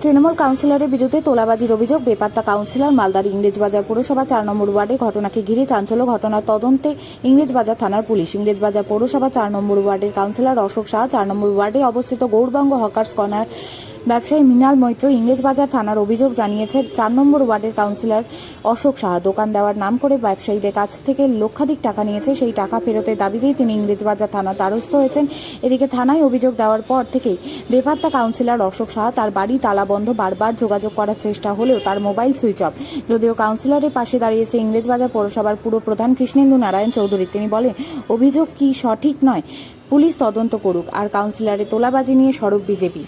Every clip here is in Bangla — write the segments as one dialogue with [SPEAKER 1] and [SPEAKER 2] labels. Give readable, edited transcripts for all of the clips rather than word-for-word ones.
[SPEAKER 1] তৃণমূল কাউন্সিলরের বিরুদ্ধে তোলাবাজির অভিযোগ। বেপাত্তা কাউন্সিলর। মালদার ইংরেজবাজার পৌরসভা 4 নম্বর ওয়ার্ডে ঘটনাকে ঘিরে চাঞ্চল্য। ঘটনার তদন্তে ইংরেজবাজার থানার পুলিশ। ইংরেজবাজার পৌরসভা 4 নম্বর ওয়ার্ডের কাউন্সিলর অশোক শাহ, 4 নম্বর ওয়ার্ডে অবস্থিত গৌরবঙ্গ হকার্স কর্নার ব্যবসায়ী মৃণাল মৈত্র ইংরেজবাজার থানার অভিযোগ জানিয়েছে। 4 নম্বর ওয়ার্ডের কাউন্সিলর অশোক শাহ দোকান দেওয়ার নাম করে ব্যবসায়ীদের কাছ থেকে লক্ষাধিক টাকা নিয়েছে। সেই টাকা ফেরতের দাবিতেই তিনি ইংরেজবাজার থানার দ্বারস্থ হয়েছেন। এদিকে থানায় অভিযোগ দেওয়ার পর থেকেই বেপাত্তা কাউন্সিলর অশোক শাহ তার বাড়ি তালাবন্ধ। বারবার যোগাযোগ করার চেষ্টা হলেও তার মোবাইল সুইচ অফ। যদিও কাউন্সিলরের পাশে দাঁড়িয়েছে ইংরেজবাজার পৌরসভার পুর প্রধান কৃষ্ণেন্দু নারায়ণ চৌধুরী। তিনি বলেন, অভিযোগ কি সঠিক নয়, পুলিশ তদন্ত করুক। আর কাউন্সিলরের তোলাবাজি নিয়ে সরব বিজেপি।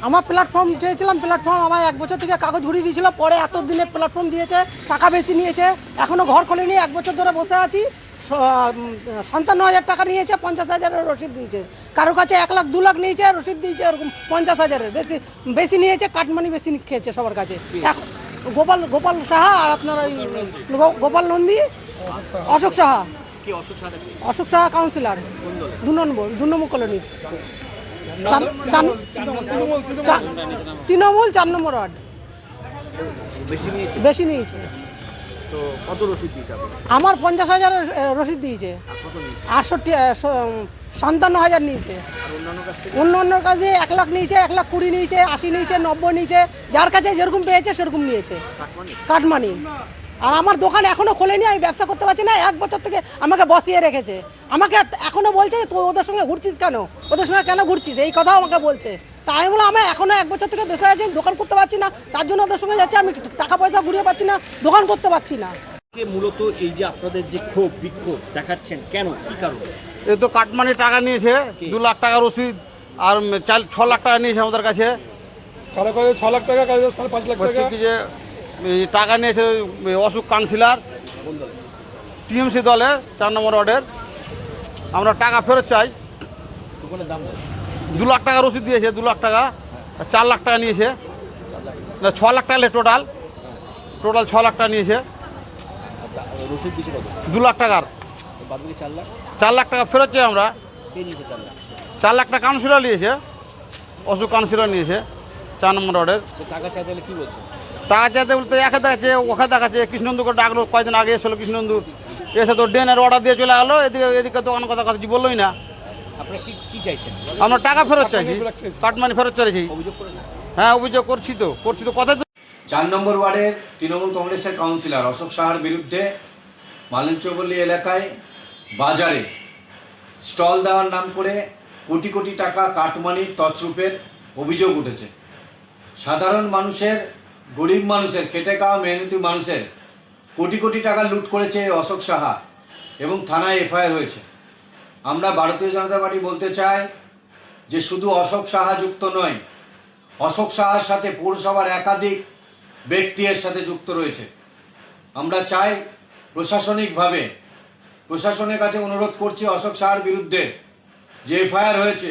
[SPEAKER 2] আমার প্ল্যাটফর্ম চেয়েছিলাম, প্ল্যাটফর্ম আমার 1 বছর থেকে কাগজ ঘুরিয়ে দিয়েছিল, পরে এত দিনে প্ল্যাটফর্ম দিয়েছে, টাকা বেশি নিয়েছে, এখনো ঘর খোলেনি। 1 বছর ধরে বসে আছি। 57,000 টাকা নিয়েছে, 50,000-এর রসিদ দিয়েছে। কারো কাছে 1 লাখ 2 লাখ নিয়েছে, রসিদ দিয়েছে এরকম 50,000-এর বেশি নিয়েছে। কাটমানি বেশি খেয়েছে সবার কাছে। গোপাল সাহা আর আপনার ওই গোপাল নন্দী, অশোক সাহা। অশোক সাহা কাউন্সিলর 2 নম্বর কলোনি, তৃণমূল 4 নম্বর ওয়ার্ড। বেশি নিয়েছে। আমার 50,000 রসিদ দিয়েছে। 57,000 নিয়েছে। অন্য কাছে 1 লাখ নিয়েছে, 1 লাখ 20 নিয়েছে, 80 নিয়েছে, 90 নিয়েছে। যার কাছে যেরকম পেয়েছে সেরকম নিয়েছে কাটমানি। আর আমার দোকান এখনো খোলেনি, আমি ব্যবসা করতে পারছি না। 1 বছর থেকে আমাকে বসিয়ে রেখেছে। আমাকে এখনো বলছে, তুই ওদের সঙ্গে ঘুরছিস কেন, ওদের সঙ্গে কেন ঘুরছিস, এই কথাও আমাকে বলছে। তা আমি বললাম, আমি এখনো 1 বছর থেকে বসে আছি, দোকান করতে পারছি না, তার জন্য ওদের সঙ্গে যাচ্ছি। আমি টাকা পয়সা ঘুরিয়ে পাচ্ছি না, দোকান করতে পারছি না।
[SPEAKER 3] মূলত এই যে আপনাদের যে ক্ষোভ বিক্ষোভ দেখাচ্ছেন, কেন, কি কারণে?
[SPEAKER 4] এ তো কাটমানি টাকা নিয়েছে, 2 লাখ টাকা রসিদ, আর 6 লাখ টাকা নিয়েছে আমাদের কাছে।
[SPEAKER 5] কারো কাছে 6 লাখ টাকা, কারো 5.5 লাখ
[SPEAKER 4] হচ্ছে
[SPEAKER 5] টাকা।
[SPEAKER 4] কি যে এই টাকা নিয়েছে অশোক কাউন্সিলর, টিএমসি দলের 4 নম্বর ওয়ার্ডের। আমরা টাকা ফেরত চাই। 2 লাখ টাকা রসিদ দিয়েছে, 2 লাখ টাকা, 4 লাখ টাকা নিয়েছে, 6 লাখ টাকা টোটাল 6 লাখ টাকা নিয়েছে।
[SPEAKER 3] রসিদ দিয়েছে কত?
[SPEAKER 4] 2 লাখ টাকার, 4 লাখ টাকা ফেরত চাই আমরা। 4 লাখ টাকা কাউন্সিলর নিয়েছে, অশোক কাউন্সিলর নিয়েছে 4 নম্বর ওয়ার্ডের।
[SPEAKER 3] টাকা চাইতে হলে কি বলছে?
[SPEAKER 4] টাকা চাইতে বলতে একে দেখাচ্ছে, ওকে দেখাচ্ছে। কৃষ্ণন্দুকে ডাকলো, কয়েকদিন আগে এসেছিলো কৃষ্ণন্দু, এসে তো ড্রেনের অর্ডার দিয়ে চলে গেলো। এদিকে দোকান কথা কিছু বললোই না।
[SPEAKER 3] আপনারা কি চাইছেন?
[SPEAKER 4] আমরা টাকা ফেরত চাইছি, কাটমানি ফেরত চাইছি। হ্যাঁ, অভিযোগ করছি তো কথা তো।
[SPEAKER 6] 4 নম্বর ওয়ার্ডের তৃণমূল কংগ্রেসের কাউন্সিলর অশোক সাহার বিরুদ্ধে মালঞ্চপল্লী এলাকায় বাজারে স্টল দেওয়ার নাম করে কোটি কোটি টাকা কাটমানির তছরূপের অভিযোগ উঠেছে। সাধারণ মানুষের, গরিব মানুষের, খেটে খাওয়া মেহনতি মানুষের কোটি কোটি টাকা লুট করেছে অশোক সাহা এবং থানায় এফআইআর হয়েছে। আমরা ভারতীয় জনতা পার্টি বলতে চাই যে শুধু অশোক সাহা যুক্ত নয়, অশোক সাহার সাথে পৌরসভার একাধিক ব্যক্তি এর সাথে যুক্ত রয়েছে। আমরা চাই প্রশাসনিকভাবে, প্রশাসনের কাছে অনুরোধ করছি অশোক সাহার বিরুদ্ধে যে এফআইআর হয়েছে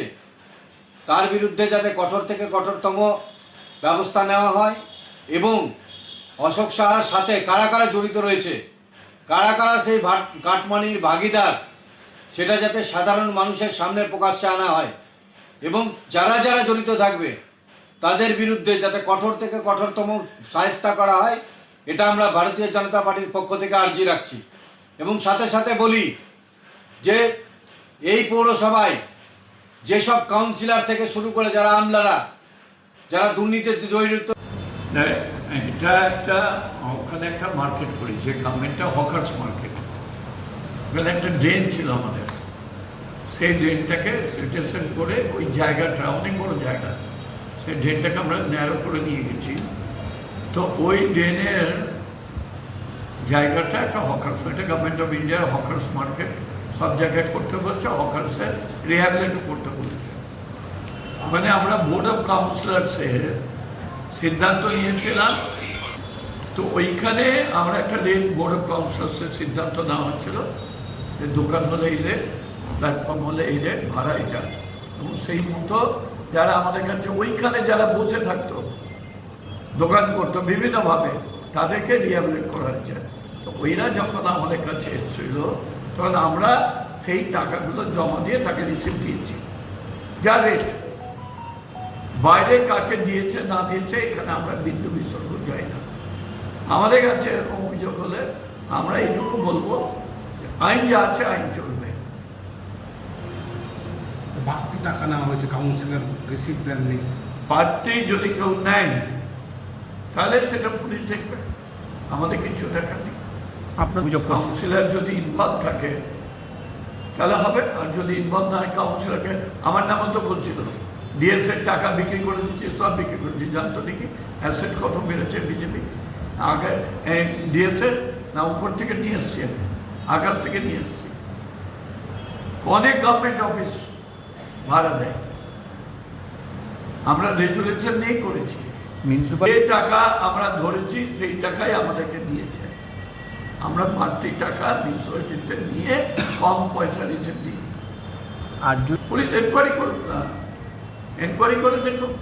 [SPEAKER 6] তার বিরুদ্ধে যাতে কঠোর থেকে কঠোরতম ব্যবস্থা নেওয়া হয় এবং অশোক সাহার সাথে কারা কারা জড়িত রয়েছে, কারা কারা সেই কাটমানির ভাগিদার, সেটা যাতে সাধারণ মানুষের সামনে প্রকাশ্যে আনা হয় এবং যারা যারা জড়িত থাকবে তাদের বিরুদ্ধে যাতে কঠোর থেকে কঠোরতম শায়েস্তা করা হয়, এটা আমরা ভারতীয় জনতা পার্টির পক্ষ থেকে আর্জি রাখছি। এবং সাথে সাথে বলি যে এই পৌরসভায় যেসব কাউন্সিলর থেকে শুরু করে যারা আমলারা, যারা দুর্নীতিতে জড়িত,
[SPEAKER 7] এটা একটা ওখানে একটা মার্কেট করি, যে গভর্নমেন্টটা হকার্স মার্কেট। ওখানে একটা ড্রেন ছিল আমাদের, সেই ড্রেনটাকে সেটেলসেল করে ওই জায়গাটা অনেক বড় জায়গা, সেই ড্রেনটাকে আমরা ন্যারো করে নিয়ে গেছি। তো ওই ড্রেনের জায়গাটা একটা হকার্স, এটা গভর্নমেন্ট অফ ইন্ডিয়ার হকার্স মার্কেট সব জায়গায় করতে বলছে, হকার্সের রিহ্যাবিলিট করতে বলেছে। মানে আমরা বোর্ড অফ কাউন্সিলর্সের সিদ্ধান্ত নিয়েছিলাম। তো ওইখানে আমরা একটা রেট, বোর্ড অফ কাউন্সিলর্সের সিদ্ধান্ত নেওয়া হচ্ছিল যে দোকান হলে এই রেট, প্ল্যাটফর্ম হলে এই রেট, ভাড়া এটা। এবং সেই মতো যারা আমাদের কাছে ওইখানে যারা বসে থাকতো, দোকান করতো বিভিন্নভাবে, তাদেরকে রিহ্যাবিলিট করা হচ্ছে। তো ওইরা যখন আমাদের কাছে এসেছিল তখন আমরা সেই টাকাগুলো জমা দিয়ে তাকে রিসিভ দিয়েছি। যা রেট, বাইরে কাকে দিয়েছে না দিয়েছে এখানে আমরা বিন্দু বিসর্গ যাই না। আমাদের কাছে এরকম অভিযোগ হলে আমরা এইটুকু বলবো, আইন যা আছে আইন চলবে।
[SPEAKER 8] বাড়তি টাকা নেওয়া হয়েছে, কাউন্সিলর রিসিভ দেননি।
[SPEAKER 7] প্রার্থী যদি কেউ নেয় তাহলে সেটা পুলিশ দেখবে, আমাদের কিছু দেখার নেই। কাউন্সিলর যদি ইনভলভ থাকে তাহলে হবে, আর যদি ইনভলভ না হয় কাউন্সিলরকে, আমার নামও তো বলছিল ডিএসের টাকা বিক্রি করে দিচ্ছে, সব বিক্রি করে দিচ্ছে, জানতো নাকি অ্যাসেট কত বেড়েছে বিজেপি আগে ডিএসের না উপর থেকে নিয়ে এসছি, আমি আকাশ থেকে নিয়ে এসছি। অনেক গভর্নমেন্ট অফিস ভাড়া দেয়, আমরা রেজুলেশন নিয়ে করেছি, যে টাকা আমরা ধরেছি সেই টাকাই আমাদেরকে দিয়েছে। আমরা বাড়তি টাকা মিউনিসিপ্যালিটিতে নিয়ে কম পয়সা রিসিভ দিই। আর পুলিশ এনকোয়ারি করুক না, এনকোয়ারি করে দেখুক।